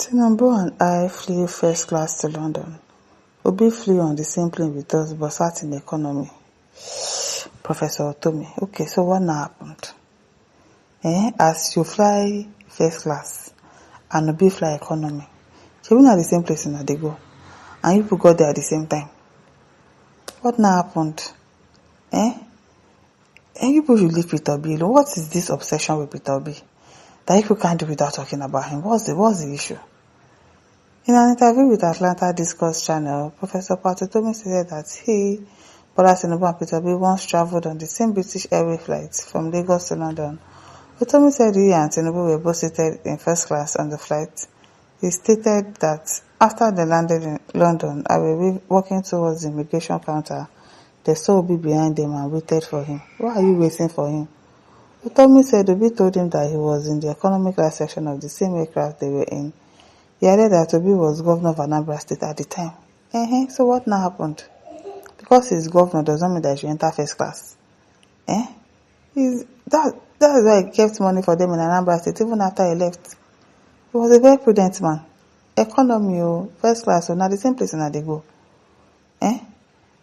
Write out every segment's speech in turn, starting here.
Tinubu and I flew first class to London. Obi flew on the same plane with us but sat in economy. Professor Utomi. Okay, so what now happened? As you fly first class and Obi fly economy, so we not the same place now they go. And you people got there at the same time. What now happened? And you people should leave Peter Obi alone. What is this obsession with Peter Obi? That you can't do without talking about him. What's the issue? In an interview with Atlanta Discourse Channel, Professor Utomi said that he, Bola Tinubu and Peter Obi once travelled on the same British Airways flight from Lagos to London. Utomi said he and Tinubu were both seated in first class on the flight. He stated that after they landed in London, I were walking towards the immigration counter. They saw Obi behind them and waited for him. Why are you waiting for him? Utomi said Obi told him that he was in the economy class section of the same aircraft they were in. He added that Obi was governor of Anambra State at the time. So what now happened? Because he's governor does not mean that he should enter first class. That is why he kept money for them in Anambra State even after he left. He was a very prudent man. Economy, first class, now the same place now they go.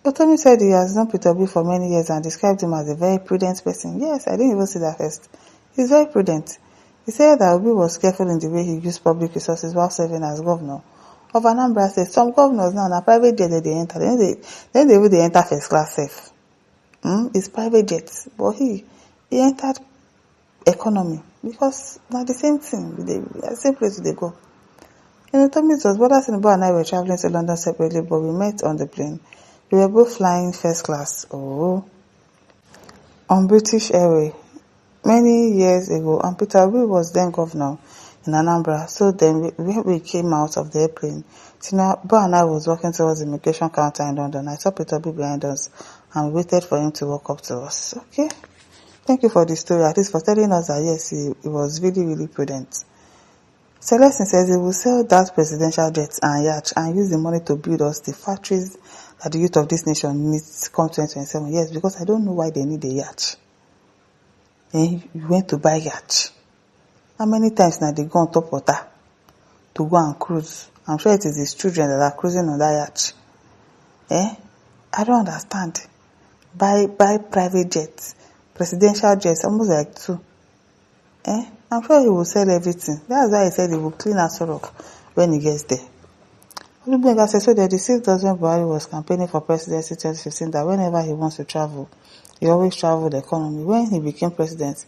Utomi said he has known Peter Obi for many years and described him as a very prudent person. Yes, I didn't even see that first. He's very prudent. He said that Obi was careful in the way he used public resources while serving as governor of Anambra State. Some governors now, private jet they enter. Then they enter first class safe. It's private jets. But he entered economy because now the same thing. The same place they go. In Utomi, it was Bola Tinubu and I were traveling to London separately, but we met on the plane. We were both flying first class. On British Airways. Many years ago, and Peter Obi was then governor in Anambra. So then when we came out of the airplane, Tinubu and I was walking towards the immigration counter in London. I saw Peter Obi behind us and we waited for him to walk up to us. Okay. Thank you for the story, at least for telling us that yes, he was really, really prudent. Celestine says he will sell that presidential jet and yacht and use the money to build us the factories that the youth of this nation needs come 2027. Yes, because I don't know why they need a yacht. You went to buy yacht. How many times now they go on top water to go and cruise? I'm sure it is his children that are cruising on that yacht. I don't understand. Buy private jets, presidential jets, almost like 2. I'm sure he will sell everything. That's why he said he will clean Aso Rock when he gets there. Olubenga said so that the 6 dozen Buhari was campaigning for presidency 2015 that whenever he wants to travel, he always traveled the economy. When he became president,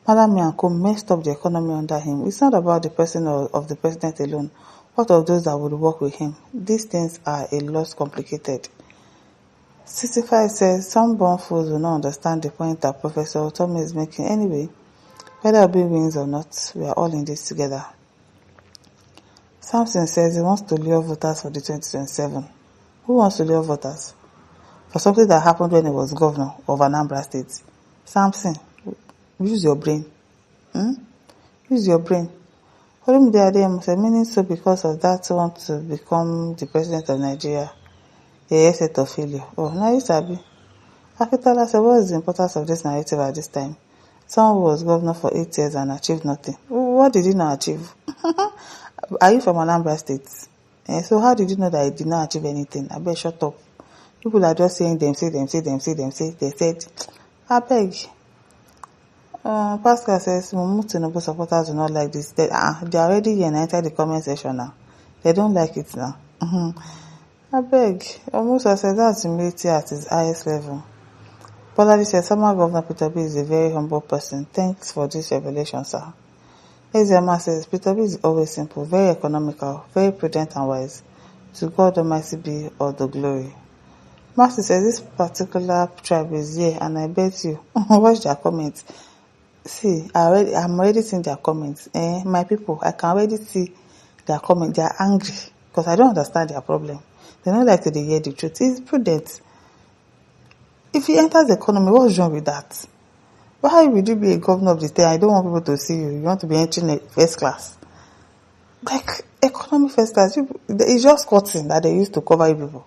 Malami and Co messed up the economy under him. It's not about the person of the president alone. What of those that would work with him? These things are a lot complicated. 65 says some born fools will not understand the point that Professor Utomi is making. Anyway, whether Obi wins or not, we are all in this together. Samson says he wants to lure voters for the 2027. Who wants to lure voters? For something that happened when he was governor of Anambra State. Samson, use your brain. Use your brain. Olumide Adeyemo said, meaning so because of that want to become the president of Nigeria. A set of failure. Now you sabi. Akitola said, what is the importance of this narrative at this time? Someone who was governor for 8 years and achieved nothing. What did he not achieve? Are you from Anambra State? So how did you know that he did not achieve anything? I bet shut up. People are just saying them. They said, I beg. Pascal says, Mumu Tinubu supporters do not like this. They are already here and enter the comment section now. They don't like it now. I beg. Musa says that's humility at its highest level. Boladi says, Summer Governor Peter Obi is a very humble person. Thanks for this revelation, sir. Eziama says, Peter Obi is always simple, very economical, very prudent and wise. To God Almighty be all the glory. Master says, this particular tribe is here, and I bet you, watch their comments. See, I'm already seeing their comments. My people, I can already see their comments. They are angry, because I don't understand their problem. They don't like to hear the truth. It's prudent. If he enters the economy, what's wrong with that? Why would you be a governor of the state? I don't want people to see you. You want to be entering first class. Like, economy first class, it's just cotton that they used to cover people.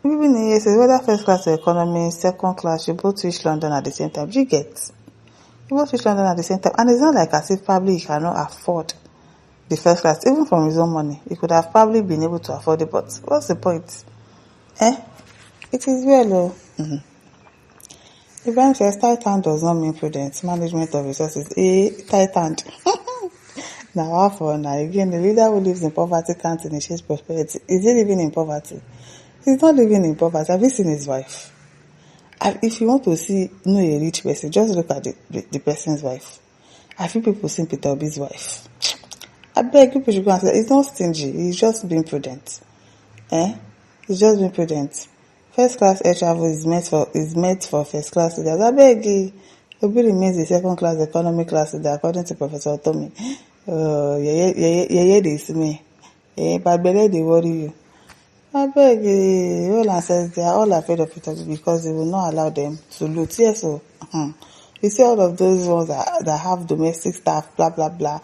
Even in says whether first class or economy, second class, you both reach London at the same time. You both reach London at the same time. And it's not like as if probably you cannot afford the first class, even from his own money. He could have probably been able to afford it, but what's the point? It is well, oh. Ibrahim says tight hand does not mean prudence. Management of resources. Tight hand. Now, how for now? Again, the leader who lives in poverty can't initiate prosperity. Is he living in poverty? He's not living in poverty. Have you seen his wife? If you want to know a rich person, just look at the person's wife. Have you people seen Peter Obi's wife? I beg you people should go and say, he's not stingy. He's just being prudent. He's just being prudent. First class air travel is meant for first class leaders. I beg you. Obi remains the second class economic class leader according to Professor Utomi. They see me. But better they worry you. I beg you. All says they are all afraid of Peter because they will not allow them to loot. Yes, so you see all of those ones that have domestic staff, blah blah blah,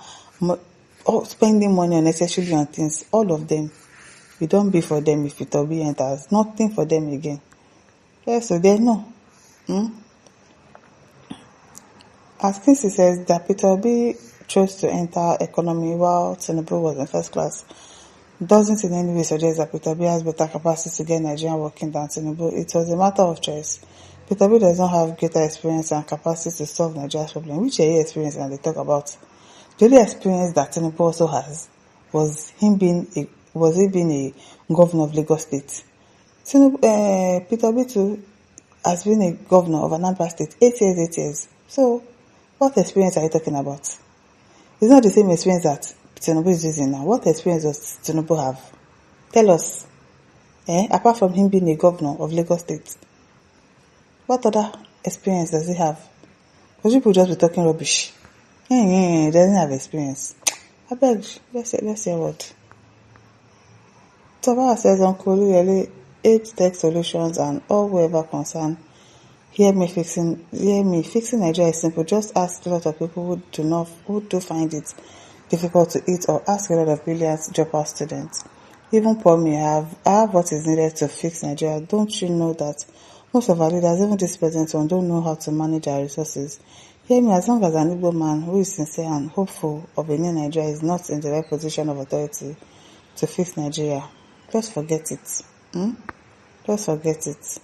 spending money unnecessarily on things. All of them. It don't be for them if Peter Obi enters. Nothing for them again. Yes, so they know. As Kinsey says that Peter Obi chose to enter economy while Tinubu was in first class, doesn't in any way suggest that Peter Obi has better capacity to get Nigeria working than Tinubu. It was a matter of choice. Peter Obi does not have greater experience and capacity to solve Nigeria's problem, which experience and they talk about. The only experience that Tinubu also has was he being a governor of Lagos State. Peter Obi too has been a governor of Anambra State 8 years. So, what experience are you talking about? It's not the same experience that Tinubu is using now. What experience does Tinubu have? Tell us. Apart from him being a governor of Lagos State, what other experience does he have? Because people just be talking rubbish. He doesn't have experience. I beg, let's hear what. Tabara says Uncle really 8 tech solutions and all whoever concerned. Hear me, fixing Nigeria is simple. Just ask a lot of people who do find it difficult to eat, or ask a lot of brilliant dropout students. Even poor me, I have what is needed to fix Nigeria. Don't you know that most of our leaders, even this present one, don't know how to manage our resources? Hear me, as long as an Igbo man who is sincere and hopeful of a new Nigeria is not in the right position of authority to fix Nigeria, just forget it. Just forget it.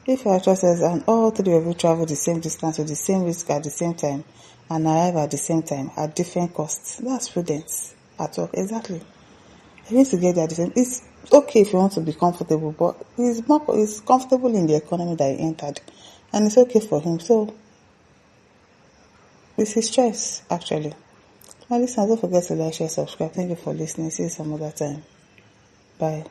If your choices and all 3 of you travel the same distance with the same risk at the same time and arrive at the same time at different costs, that's prudence at work. Exactly. You need to get there at the same. It's okay if you want to be comfortable, but he's comfortable in the economy that he entered, and it's okay for him. So it's his choice, actually. My listeners, don't forget to like, share, subscribe. Thank you for listening. See you some other time. Bye.